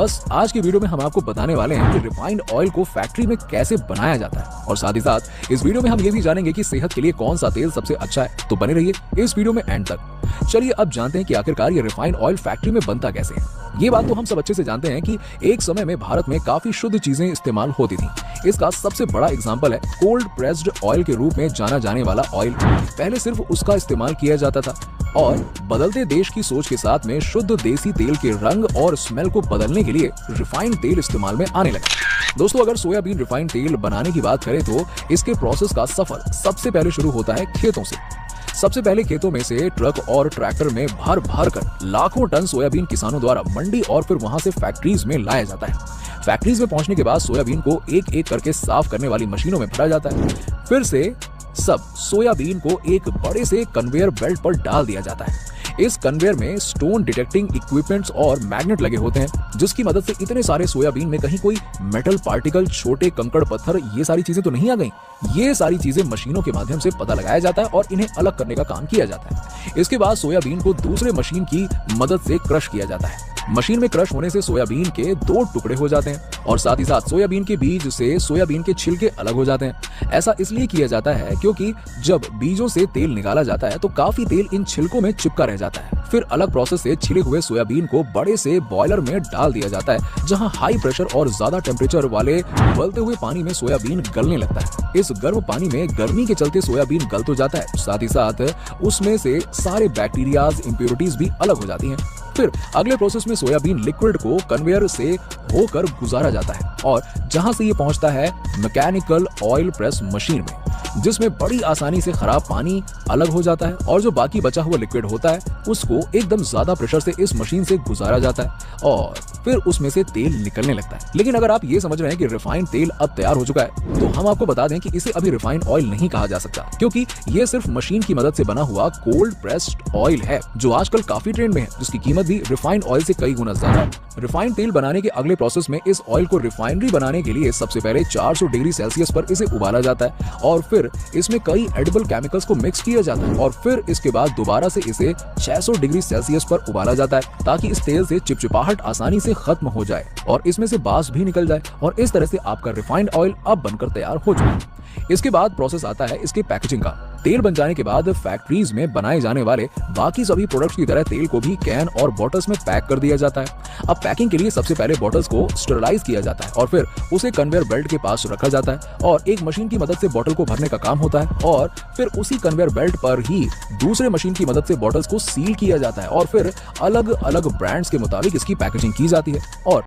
बस आज की वीडियो में हम आपको बताने वाले हैं कि रिफाइंड ऑयल को फैक्ट्री में कैसे बनाया जाता है और साथ ही साथ इस वीडियो में हम ये भी जानेंगे कि सेहत के लिए कौन सा तेल सबसे अच्छा है। तो बने रहिए इस वीडियो में एंड तक। चलिए अब जानते हैं कि आखिरकार ये रिफाइंड ऑयल फैक्ट्री में बनता कैसे है। ये बात तो हम सब अच्छे से जानते हैं कि एक समय में भारत में काफी शुद्ध चीजें इस्तेमाल होती थी। इसका सबसे बड़ा एग्जांपल है कोल्ड प्रेस्ड ऑयल के रूप में जाना जाने वाला ऑयल। पहले सिर्फ उसका इस्तेमाल किया जाता था और बदलते देश की सोच के साथ में शुद्ध देसी तेल के रंग और स्मेल को बदलने के लिए रिफाइंड तेल इस्तेमाल में आने लगे। दोस्तों, अगर सोयाबीन रिफाइंड तेल बनाने की बात करें तो इसके प्रोसेस का सफर सबसे पहले शुरू होता है खेतों से। सबसे पहले खेतों में से ट्रक और ट्रैक्टर में भर भर कर लाखों टन सोयाबीन किसानों द्वारा मंडी और फिर वहां से फैक्ट्रीज में लाया जाता है। फैक्ट्रीज में पहुंचने के बाद सोयाबीन को एक एक करके साफ करने वाली मशीनों में भरा जाता है। फिर से सब सोयाबीन को एक बड़े से कन्वेयर बेल्ट पर डाल दिया जाता है। इस कन्वेयर में स्टोन डिटेक्टिंग इक्विपमेंट्स और मैग्नेट लगे होते हैं, जिसकी मदद से इतने सारे सोयाबीन में कहीं कोई मेटल पार्टिकल, छोटे कंकड़ पत्थर, ये सारी चीजें तो नहीं आ गई। ये सारी चीजें मशीनों के माध्यम से पता लगाया जाता है और इन्हें अलग करने का काम किया जाता है। इसके बाद सोयाबीन को दूसरे मशीन की मदद से क्रश किया जाता है। मशीन में क्रश होने से सोयाबीन के 2 टुकड़े हो जाते हैं और साथ ही साथ सोयाबीन के बीज से सोयाबीन के छिलके अलग हो जाते हैं। ऐसा इसलिए किया जाता है क्योंकि जब बीजों से तेल निकाला जाता है तो काफी तेल इन छिलकों में चिपका रह जाता है। फिर अलग प्रोसेस से छिले हुए सोयाबीन को बड़े से बॉयलर में डाल दिया जाता है, जहां हाई प्रेशर और ज्यादा टेम्परेचर वाले उबलते हुए पानी में सोयाबीन गलने लगता है। इस गर्म पानी में गर्मी के चलते सोयाबीन गल तो जाता है, साथ ही साथ उसमें से सारे बैक्टीरियाज, इम्प्योरिटीज भी अलग हो जाती हैं। फिर अगले प्रोसेस में सोयाबीन लिक्विड को कन्वेयर से होकर गुजारा जाता है और जहां से ये पहुंचता है मैकेनिकल ऑयल प्रेस मशीन में, जिसमें बड़ी आसानी से खराब पानी अलग हो जाता है और जो बाकी बचा हुआ लिक्विड होता है उसको एकदम ज्यादा प्रेशर से इस मशीन से गुजारा जाता है और फिर उसमें से तेल निकलने लगता है। लेकिन अगर आप ये समझ रहे हैं कि रिफाइंड तेल अब तैयार हो चुका है, तो हम आपको बता दें कि इसे अभी रिफाइंड ऑयल नहीं कहा जा सकता, क्योंकि ये सिर्फ मशीन की मदद से बना हुआ कोल्ड प्रेस्ड ऑयल है, जो आजकल काफी ट्रेंड में है, जिसकी कीमत भी रिफाइंड ऑयल से कई गुना ज्यादा है। रिफाइंड तेल बनाने के अगले प्रोसेस में इस ऑयल को रिफाइनरी बनाने के लिए सबसे पहले 400 डिग्री सेल्सियस पर इसे उबाला जाता है और फिर इसमें कई एडिबल केमिकल्स को मिक्स किया जाता है और फिर इसके बाद दोबारा से इसे 600 डिग्री सेल्सियस पर उबाला जाता है, ताकि इस तेल से चिपचिपाहट आसानी से खत्म हो जाए और इसमें से बास भी निकल जाए और इस तरह से आपका रिफाइंड ऑयल अब बनकर तैयार हो चुका है। इसके बाद प्रोसेस आता है इसके पैकेजिंग का। तेल बन जाने के बाद फैक्ट्रीज में बनाए जाने वाले बाकी सभी प्रोडक्ट्स की तरह तेल को भी कैन और बॉटल्स में पैक कर दिया जाता है। अब पैकिंग के लिए सबसे पहले बॉटल्स को स्टरलाइज किया जाता है और फिर उसे कन्वेयर बेल्ट के पास रखा जाता है और एक मशीन की मदद से बॉटल को भरने का काम होता है और फिर उसी कन्वेयर बेल्ट पर ही दूसरे मशीन की मदद से बॉटल्स को सील किया जाता है और फिर अलग अलग ब्रांड्स के मुताबिक इसकी पैकेजिंग की जाती है और